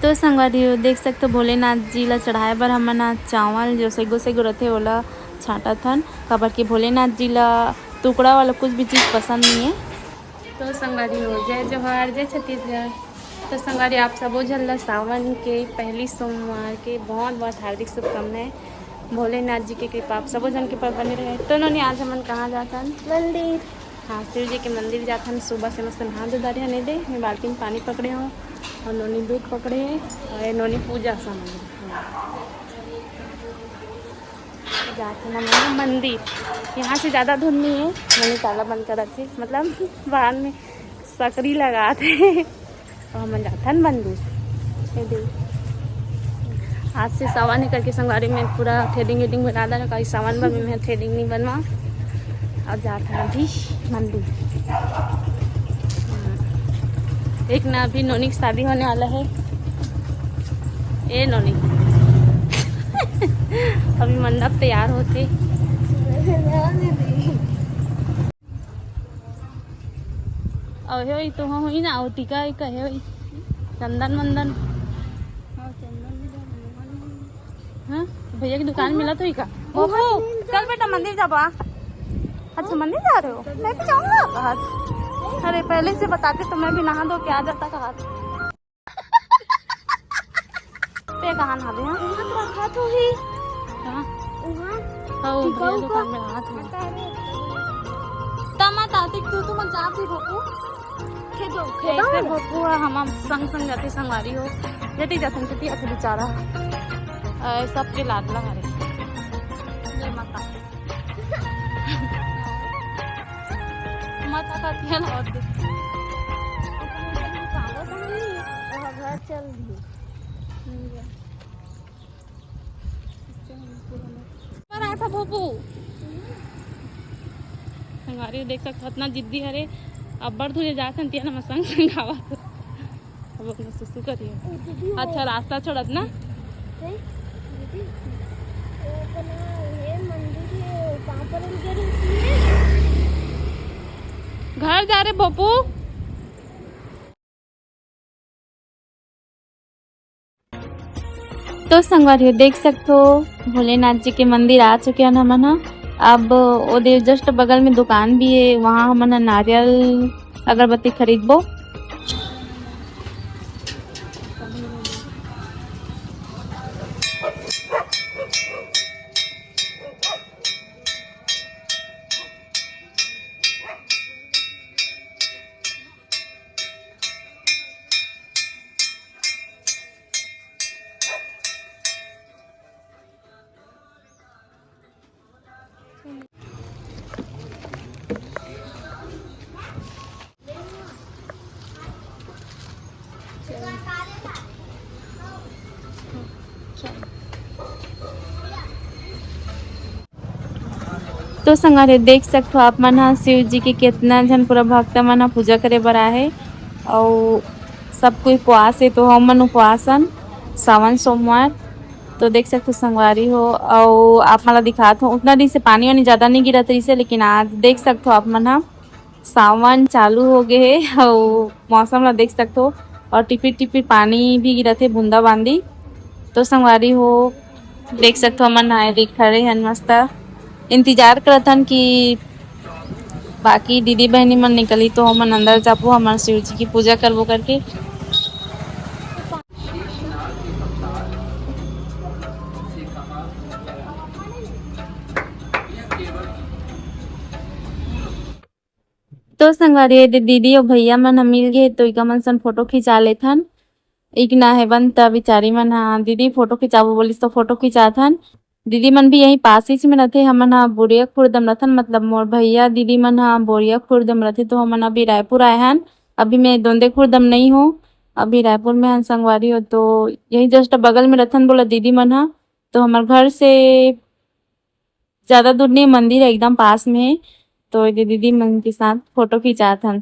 तो संगवारी देख सकते भोलेनाथ जी ला चढ़ाए बर हमन चावल जो सेगो सेगो रथे ओला छाँटा थन काबर कि भोलेनाथ जी ला टुकड़ा वाला कुछ भी चीज़ पसंद नहीं है। तो संगवारी हो जय जोहार जय छत्तीसगढ़। तो संगवारी आप सबो झन ला सावन के पहली सोमवार के बहुत बहुत हार्दिक शुभकामनाएं। भोलेनाथ जी की कृपा आप सबो जन के पर बने रहे। तो नोनी आज हमन कहाँ जाथन? मंदिर। हाँ शिव जी के मंदिर जाथन। सुबह से मस्त नहा धो दारे नहीं दे मैं बाल्टी में पानी पकड़े हूँ और नोनी दूध पकड़े हैं और नोनी पूजा सामग्री जाते ना मंदिर। यहाँ से ज़्यादा दूर नहीं है। मैंने ताला बंद कर रखे मतलब बाहर में सकरी लगाते और हम जाते हैं मंदिर। आज से सावन निकल के संगवारी में पूरा थ्रेडिंग वेडिंग बना देना कहीं सावन पर मैं थ्रेडिंग नहीं बनवा और जाते हैं अभी मंदिर। एक ना अभी नोनी की शादी होने वाला है। ए नोनी अभी मंडप तैयार होते तो हाँ हुई ना टीका कहे हुई चंदन वंदन। हाँ भैया की दुकान मिला तो ही का चल बेटा मंदिर जाबा। अच्छा मंदिर जा रहे हो? मैं भी जाऊंगा कहा। अरे पहले से बताते तो मैं भी नहा धो के आ जाता कहा। पे कहाँ नहा दे रखा तो ही दुकान में हाथ मत आती तू मत जाती भोपू हम संग संग जाती संगवारी हो जती जाती जती आते बेचारा सबके लाडला हरे जय माता माता का ध्यान और दे घर चल दी पर आया था भोपू संगवारी देख सकते इतना जिद्दी हरे अब बढ़ तुझे जाते तिया ना संग संग खावा अब अपना सुसु करिए। अच्छा रास्ता छोड़त ना घर जा रहे भोपू। तो संगवारी देख सकते हो भोलेनाथ जी के मंदिर आ चुके हैं हमन। अब वो जस्ट बगल में दुकान भी है वहाँ हमन नारियल अगरबत्ती खरीदबो। तो संगवारी देख सकते हो आप मन शिव जी के कितना जन पूरा भक्त मन पूजा करे बर आए और सब कोई उपवास है तो हम मन उपवासन सावन सोमवार। तो देख सकते हो संगवारी हो और आप मला दिखात हो उतना दिन से पानी वानी ज़्यादा नहीं गिरा रही से लेकिन आज देख सकते हो आप मन सावन चालू हो गए है और मौसम ला देख सकते हो और टिपिर टिपिर पानी भी गिरा थे बूंदा बांदी। तो संगवारी हो देख सकते हो मन आए खड़े हैं मस्त इंतजार करतन कि बाकी दीदी बहनी मन निकली तो हम अंदर जाबो हमारे शिव जी की पूजा करबो करके। तो संगवारी दीदी और भैया मन मिल गए तो इका मन सन फोटो खिंचा लेथन। एक ना है बन त बिचारी मन दीदी फोटो खिंचाबो बोलिस तो फोटो खिंचाथन। दीदी मन भी यही पास ही में रहते हमन बोरिया खुर्दम रथन मतलब मोर भैया दीदी मन बोरिया खुर्दम रहते तो हमन अभी रायपुर आए हैं। अभी मैं दोंदे खुर्दम नहीं हूँ अभी रायपुर में संगवारी हो तो यही जस्ट बगल में रथन बोला दीदी मन तो हमारे घर से ज़्यादा दूर नहीं मंदिर है एकदम पास में है तो दीदी मन के साथ फोटो खिंचाथन।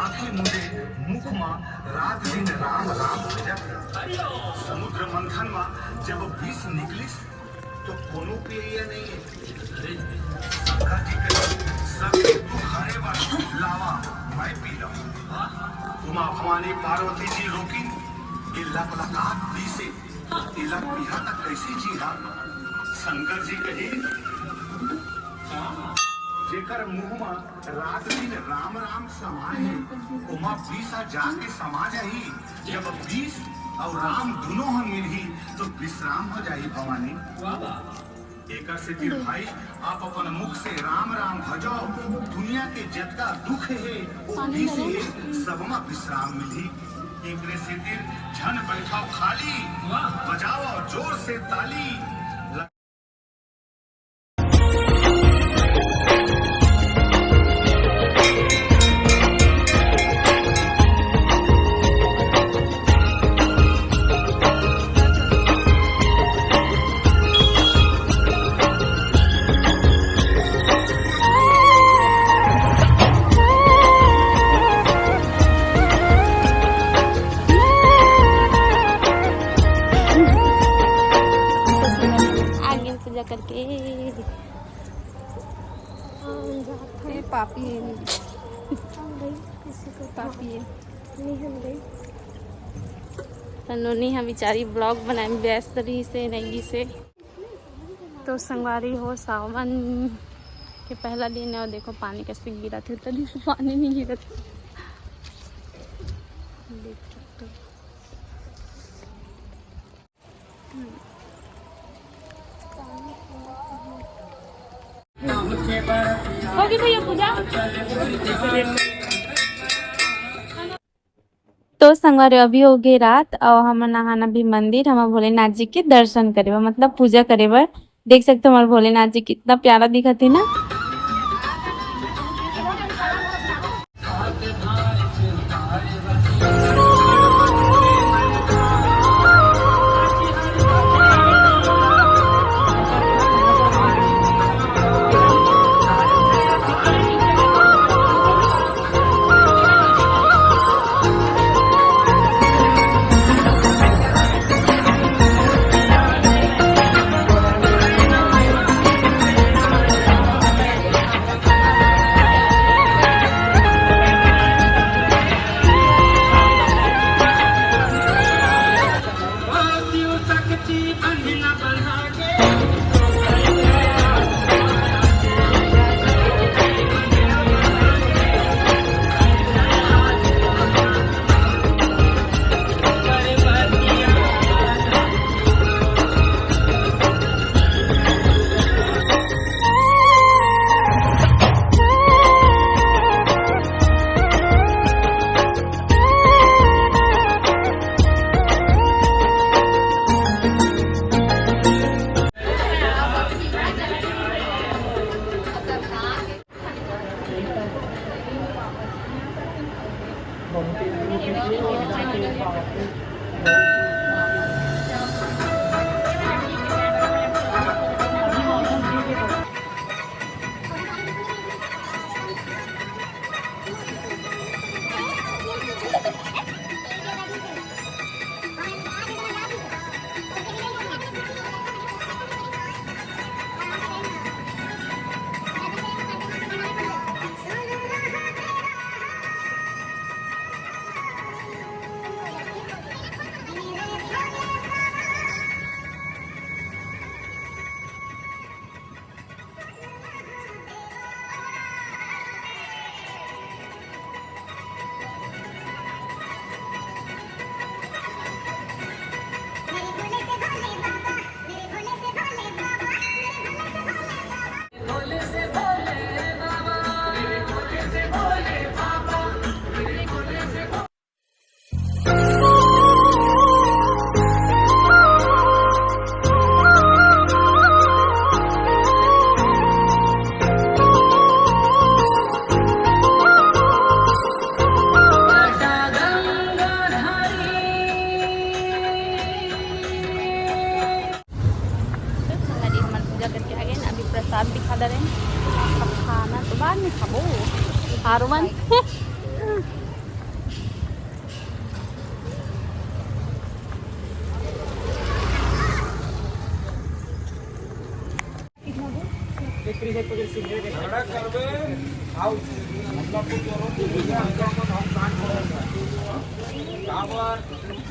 आंखें मुझे मुख मां रात दिन राम राम भजत समुद्र मंथन मां जब विष निकलिस तो कोनो पे ये नहीं है शंकर जी के सब तू खाने वाला लावा मैं पी लो उमा भवानी पार्वती जी रोकी ये लपलकात पी से ये लप पिया तक कैसे जी रहा शंकर जी कही जेकर मुंह में रात दिन राम राम समाए उमा बीसा जाके समा जाई जब बीस और राम दोनों हम मिली तो विश्राम हो जाई भवानी एक से फिर भाई आप अपन मुख से राम राम भजो दुनिया के जतका दुख है वो भी से सब में विश्राम मिली एक से फिर झन बैठाओ खाली बजाओ जोर से ताली करके पापी है पापी है तनुनी हम बेचारी ब्लॉग बनाए व्यस्त रही से नहीं से तो संगवारी हो सावन के पहला दिन है और देखो पानी कैसे गिरा थे तभी पानी नहीं गिरा था देख सकते होगी भैया पूजा तो संगवारी अभी हो गई रात और हम नहाना भी मंदिर हम भोलेनाथ जी के दर्शन करे मतलब पूजा करे बर देख सकते हो हमारे भोलेनाथ जी कितना प्यारा दिखत है ना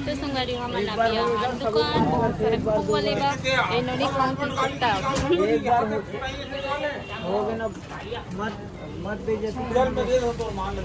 तो संगरी हम ना पिया दुकान बहुत सारे खूब बोलेगा ए नोड़ी कौन की सकता हो गए ना मत दे जाती में दे दो तो मान लो